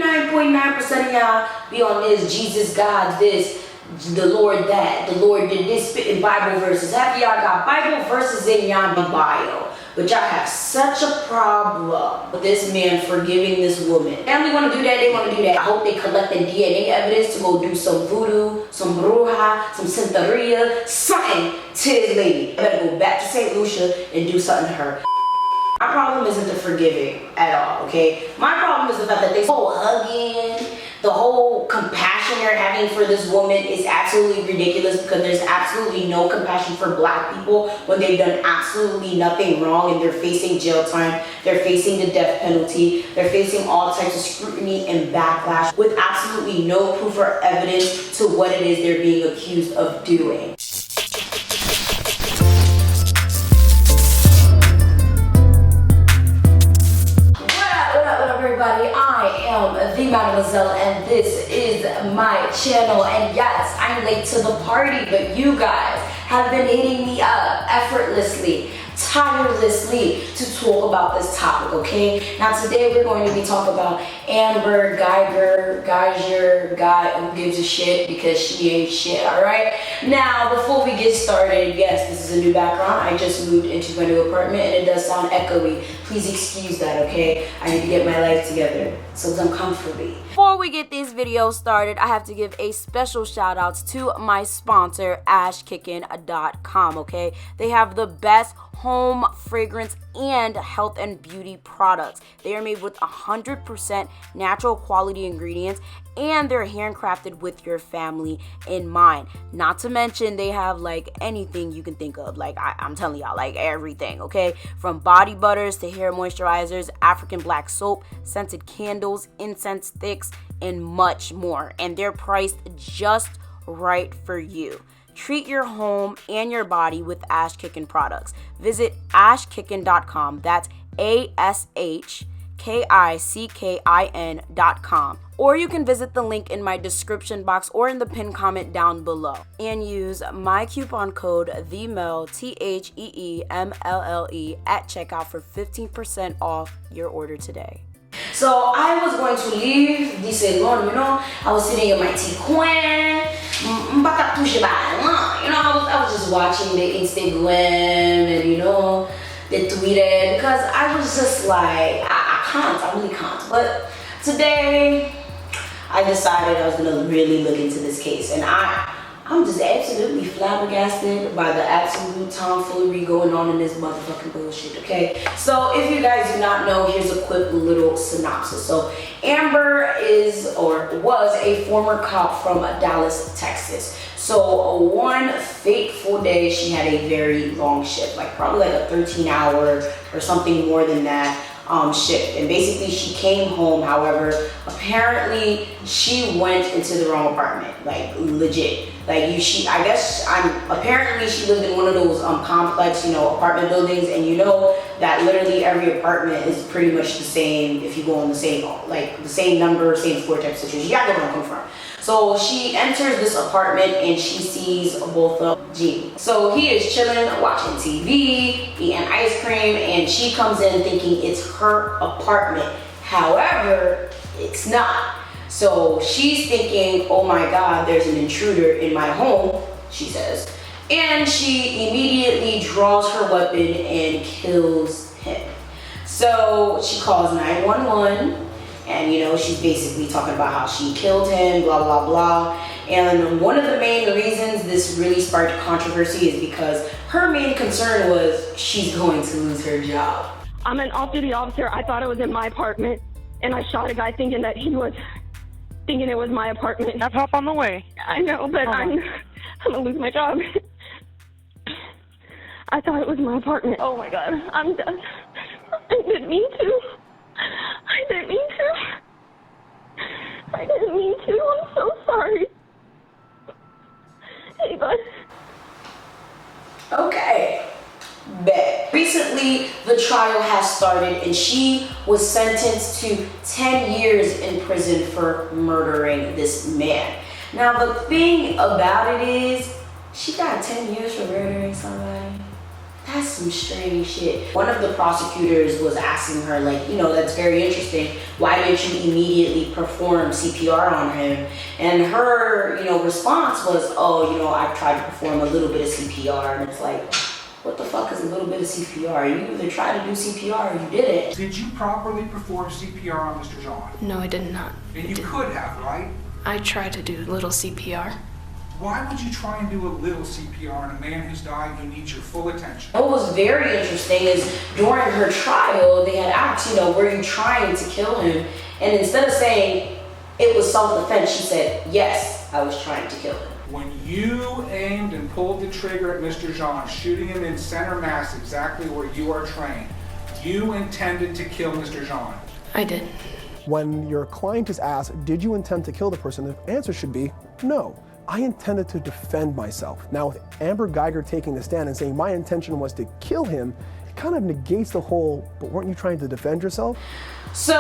99.9% of y'all be on this Jesus, God, this, the Lord that, the Lord did this, spitting Bible verses. Half of y'all got Bible verses in y'all bio. But y'all have such a problem with this man forgiving this woman. Family want to do that, they want to do that. I hope they collect the DNA evidence to go do some voodoo, some bruja, some santeria, something to this lady. Better go back to St. Lucia and do something to her. My problem isn't the forgiving at all, okay? My problem is the fact that they whole hugging, the whole compassion they're having for this woman is absolutely ridiculous, because there's absolutely no compassion for black people when they've done absolutely nothing wrong and they're facing jail time, they're facing the death penalty, they're facing all types of scrutiny and backlash with absolutely no proof or evidence to what it is they're being accused of doing. Everybody, I am the Mademoiselle and this is my channel, and yes, I'm late to the party, but you guys have been hitting me up effortlessly, tirelessly to talk about this topic, okay? Now today we're going to be talking about Amber Geiger, who gives a shit, because she ain't shit, alright? Now, before we get started, yes, this is a new background. I just moved into my new apartment and it does sound echoey. Please excuse that, okay? I need to get my life together so I'm comfortably. Before we get this video started, I have to give a special shout out to my sponsor, ashkickin.com, okay? They have the best home fragrance and health and beauty products. They are made with 100% natural quality ingredients, and they're handcrafted with your family in mind. Not to mention they have like anything you can think of. Like I'm telling y'all, like everything, okay? From body butters to hair moisturizers, African black soap, scented candles, incense sticks, and much more. And they're priced just right for you. Treat your home and your body with Ash Kickin products. Visit ashkickin.com. That's ASHKICKIN.com. Or you can visit the link in my description box or in the pinned comment down below. And use my coupon code TheeMlle, TheeMlle, at checkout for 15% off your order today. So I was going to leave this alone, you know. I was sitting in my tea coin. I was just watching the Instagram and, you know, the Twitter, because I was just like, I really can't. But today, I decided I was gonna really look into this case, and I'm just absolutely flabbergasted by the absolute tomfoolery going on in this motherfucking bullshit, okay? So if you guys do not know, here's a quick little synopsis. So Amber is, or was, a former cop from Dallas, Texas. So one fateful day, she had a very long shift, like probably like a 13-hour or something more than that shift. And basically she came home, however, apparently she went into the wrong apartment, like legit. Like apparently she lived in one of those complex, you know, apartment buildings, and you know that literally every apartment is pretty much the same if you go on the same, like the same number, same floor type situation. You gotta know where I'm coming from. So she enters this apartment and she sees both of G. So he is chilling, watching TV, eating ice cream, and she comes in thinking it's her apartment. However, it's not. So she's thinking, oh my God, there's an intruder in my home, she says. And she immediately draws her weapon and kills him. So she calls 911. And, you know, she's basically talking about how she killed him, blah, blah, blah. And one of the main reasons this really sparked controversy is because her main concern was she's going to lose her job. I'm an off-duty officer. I thought it was in my apartment, and I shot a guy thinking it was my apartment. Have help on the way. I know, but I'm gonna lose my job. I thought it was my apartment. Oh my God, I'm done. I didn't mean to. I didn't mean to. I'm so sorry. Hey, bud. Okay. Bet. Recently, the trial has started and she was sentenced to 10 years in prison for murdering this man. Now, the thing about it is, she got 10 years for murdering somebody. That's some strange shit. One of the prosecutors was asking her, like, you know, that's very interesting. Why didn't you immediately perform CPR on him? And her, you know, response was, oh, you know, I tried to perform a little bit of CPR. And it's like, what the fuck is a little bit of CPR? You either tried to do CPR or you didn't. Did you properly perform CPR on Mr. John? No, I did not. And you could have, right? I tried to do a little CPR. Why would you try and do a little CPR on a man who's dying who needs your full attention? What was very interesting is during her trial, they had asked, you know, were you trying to kill him? And instead of saying it was self-defense, she said, yes, I was trying to kill him. When you aimed and pulled the trigger at Mr. John, shooting him in center mass exactly where you are trained, you intended to kill Mr. John. I did. When your client is asked, did you intend to kill the person, the answer should be no. I intended to defend myself. Now, with Amber Geiger taking the stand and saying my intention was to kill him, it kind of negates the whole, but weren't you trying to defend yourself? So,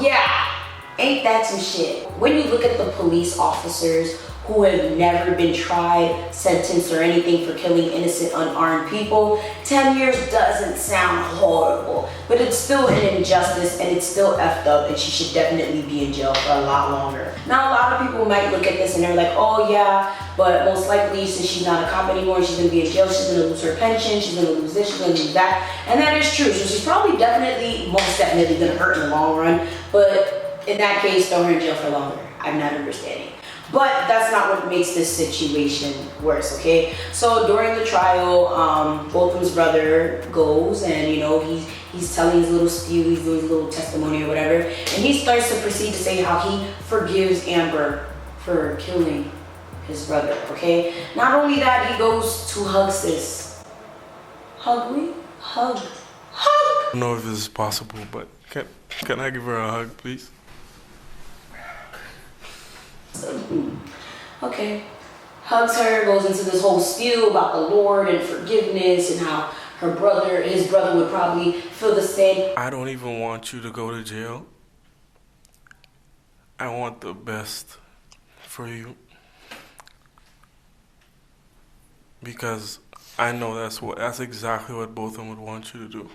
yeah, ain't that some shit? When you look at the police officers who have never been tried, sentenced, or anything for killing innocent, unarmed people, 10 years doesn't sound horrible, but it's still an injustice and it's still effed up, and she should definitely be in jail for a lot longer. Now, a lot of people might look at this and they're like, oh yeah, but most likely since she's not a cop anymore, she's gonna be in jail, she's gonna lose her pension, she's gonna lose this, she's gonna lose that, and that is true. So she's probably most definitely gonna hurt in the long run, but in that case, throw her in jail for longer. I'm not understanding. But that's not what makes this situation worse, okay? So during the trial, Bolton's brother goes and, you know, he's telling his little spew, he's doing his little testimony or whatever, and he starts to proceed to say how he forgives Amber for killing his brother, okay? Not only that, he goes to hug sis. Hug me? Hug. Hug! I don't know if this is possible, but can I give her a hug, please? Okay, hugs her, goes into this whole spew about the Lord and forgiveness and how his brother would probably feel the same. I don't even want you to go to jail. I want the best for you. Because I know that's exactly what both of them would want you to do.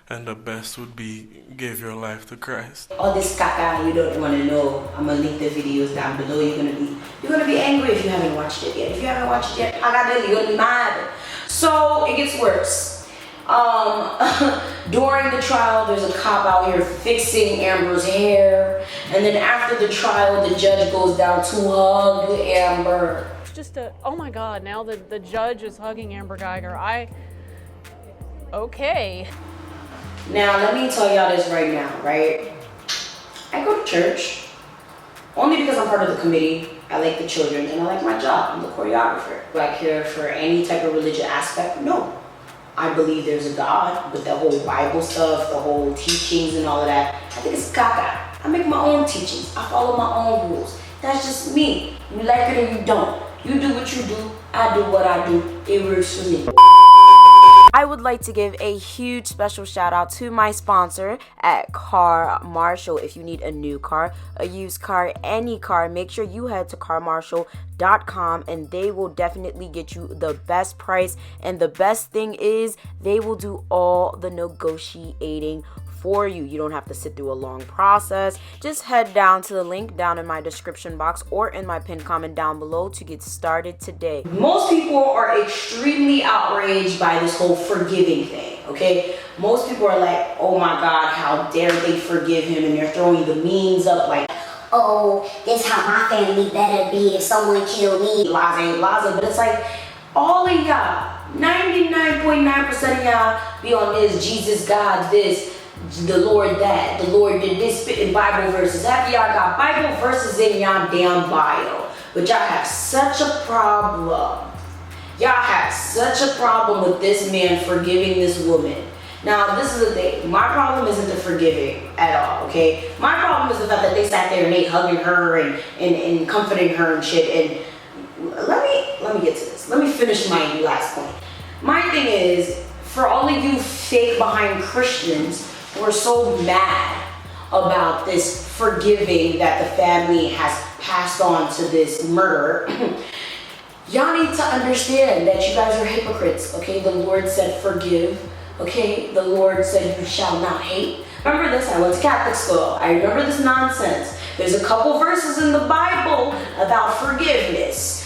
And the best would be give your life to Christ. All this caca you don't want to know, I'm gonna link the videos down below. You're gonna be angry if you haven't watched it yet. If you haven't watched it yet, you're gonna be mad. So it gets worse. During the trial, there's a cop out here fixing Amber's hair, and then after the trial, the judge goes down to hug Amber. Just oh my God, now the judge is hugging Amber Geiger. Okay. Now, let me tell y'all this right now, right? I go to church only because I'm part of the committee. I like the children and I like my job. I'm the choreographer. Do I care for any type of religious aspect? No. I believe there's a God, but the whole Bible stuff, the whole teachings and all of that, I think it's caca. I make my own teachings. I follow my own rules. That's just me. You like it or you don't. You do what you do. I do what I do. It works for me. I would like to give a huge special shout out to my sponsor at Car Marshall. If you need a new car, a used car, any car, make sure you head to carmarshall.com and they will definitely get you the best price. And the best thing is they will do all the negotiating for you. You don't have to sit through a long process. Just head down to the link down in my description box or in my pinned comment down below to get started today. Most people are extremely outraged by this whole forgiving thing, okay? Most people are like, oh my God, how dare they forgive him? And they're throwing the memes up like, oh, this how my family better be if someone killed me. Lies ain't lies, but it's like, all of y'all, 99.9% of y'all be on this, Jesus, God, this, the Lord that, the Lord did this, spitting Bible verses. Half of y'all got Bible verses in y'all damn bio, but y'all have such a problem. Y'all have such a problem with this man forgiving this woman. Now, this is the thing. My problem isn't the forgiving at all, okay? My problem is the fact that they sat there and they hugging her and comforting her and shit. And let me get to this. Let me finish my last point. My thing is, for all of you fake behind Christians, we're so mad about this forgiving that the family has passed on to this murderer. Y'all need to understand that you guys are hypocrites, okay? The Lord said forgive, okay? The Lord said you shall not hate. Remember this, I went to Catholic school. I remember this nonsense. There's a couple verses in the Bible about forgiveness.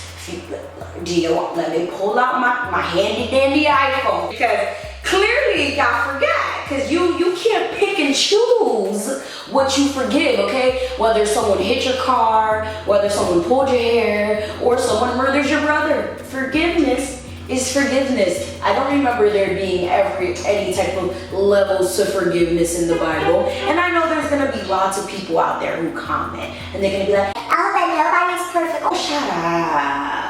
Do you want, let me pull out my handy dandy iPhone, because clearly y'all forgot, because you can't pick and choose what you forgive, okay? Whether someone hit your car, whether someone pulled your hair, or someone murders your brother. Forgiveness is forgiveness. I don't remember there being any type of levels to forgiveness in the Bible. And I know there's gonna be lots of people out there who comment, and they're gonna be like, oh, but nobody's perfect. Oh, shut up.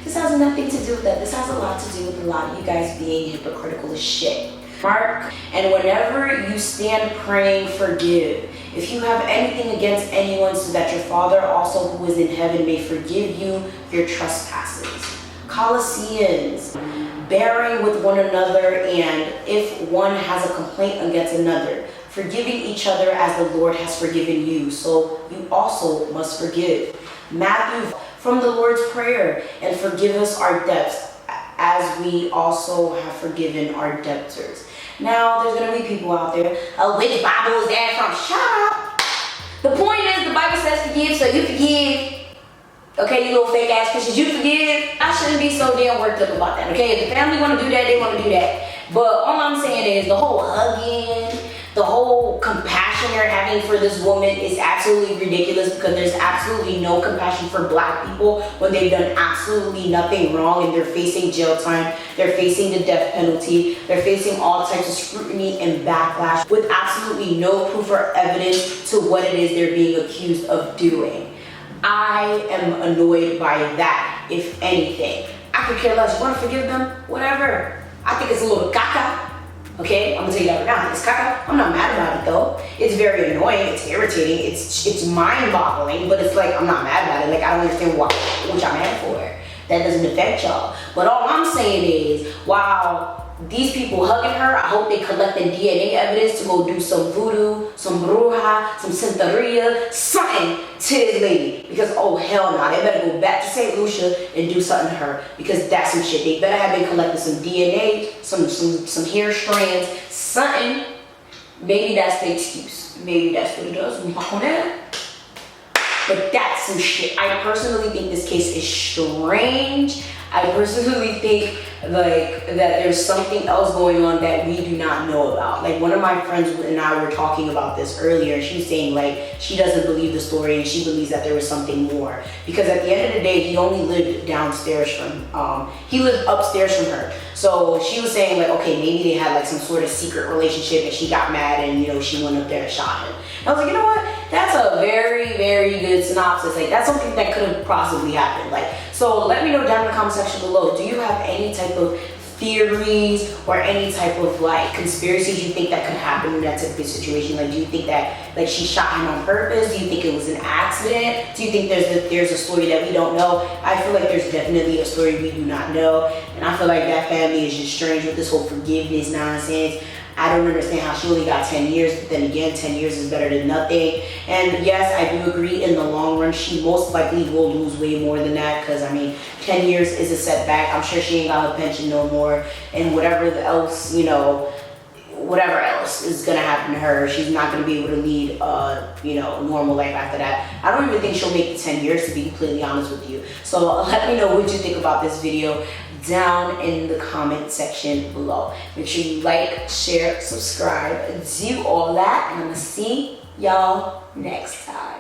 This has nothing to do with that. This has a lot to do with a lot of you guys being hypocritical as shit. Mark, and whenever you stand praying, forgive. If you have anything against anyone, so that your Father also who is in heaven may forgive you your trespasses. Colossians, bearing with one another, and if one has a complaint against another, forgiving each other as the Lord has forgiven you, so you also must forgive. Matthew, from the Lord's Prayer, and forgive us our debts, as we also have forgiven our debtors. Now, there's gonna be people out there, oh, which Bible is that from? Shut up! The point is, the Bible says forgive, so you forgive. Okay, you little fake ass Christians, you forgive. I shouldn't be so damn worked up about that, okay? If the family wanna do that, they wanna do that. But all I'm saying is the whole hugging, the whole compassion you're having for this woman is absolutely ridiculous, because there's absolutely no compassion for black people when they've done absolutely nothing wrong and they're facing jail time, they're facing the death penalty, they're facing all types of scrutiny and backlash with absolutely no proof or evidence to what it is they're being accused of doing. I am annoyed by that, if anything. I could care less. You want to forgive them? Whatever. I think it's a little caca. Okay, I'm gonna tell you that right now. It's caca. I'm not mad about it though. It's very annoying. It's irritating. It's mind-boggling. But it's like I'm not mad about it. Like I don't understand what y'all mad for. That doesn't affect y'all. But all I'm saying is, while these people hugging her, I hope they collected DNA evidence to go do some voodoo, some bruja, some santeria, something to this lady. Because oh hell no, they better go back to St. Lucia and do something to her, because that's some shit. They better have been collecting some DNA, some hair strands, something. Maybe that's the excuse. Maybe that's what it does. But that's some shit. I personally think this case is strange. I personally think like that there's something else going on that we do not know about. Like one of my friends and I were talking about this earlier. She was saying like she doesn't believe the story and she believes that there was something more. Because at the end of the day, he only lived downstairs from, he lived upstairs from her. So she was saying like, okay, maybe they had like some sort of secret relationship and she got mad and you know, she went up there and shot him. I was like, you know what? That's a very, very good synopsis. Like that's something that could have possibly happened. Like, so let me know down in the comment section below. Do you have any type of theories or any type of like conspiracies you think that could happen in that type of situation? Like, do you think that like she shot him on purpose? Do you think it was an accident? Do you think there's a story that we don't know? I feel like there's definitely a story we do not know, and I feel like that family is just strange with this whole forgiveness nonsense. I don't understand how she only got 10 years, but then again, 10 years is better than nothing. And yes, I do agree in the long run, she most likely will lose way more than that, because I mean, 10 years is a setback. I'm sure she ain't got her pension no more, and whatever else, you know, whatever else is gonna happen to her, she's not gonna be able to lead you know, normal life after that. I don't even think she'll make the 10 years, to be completely honest with you. So let me know what you think about this video down in the comment section below. Make sure you like, share, subscribe, do all that, and I'm gonna see y'all next time.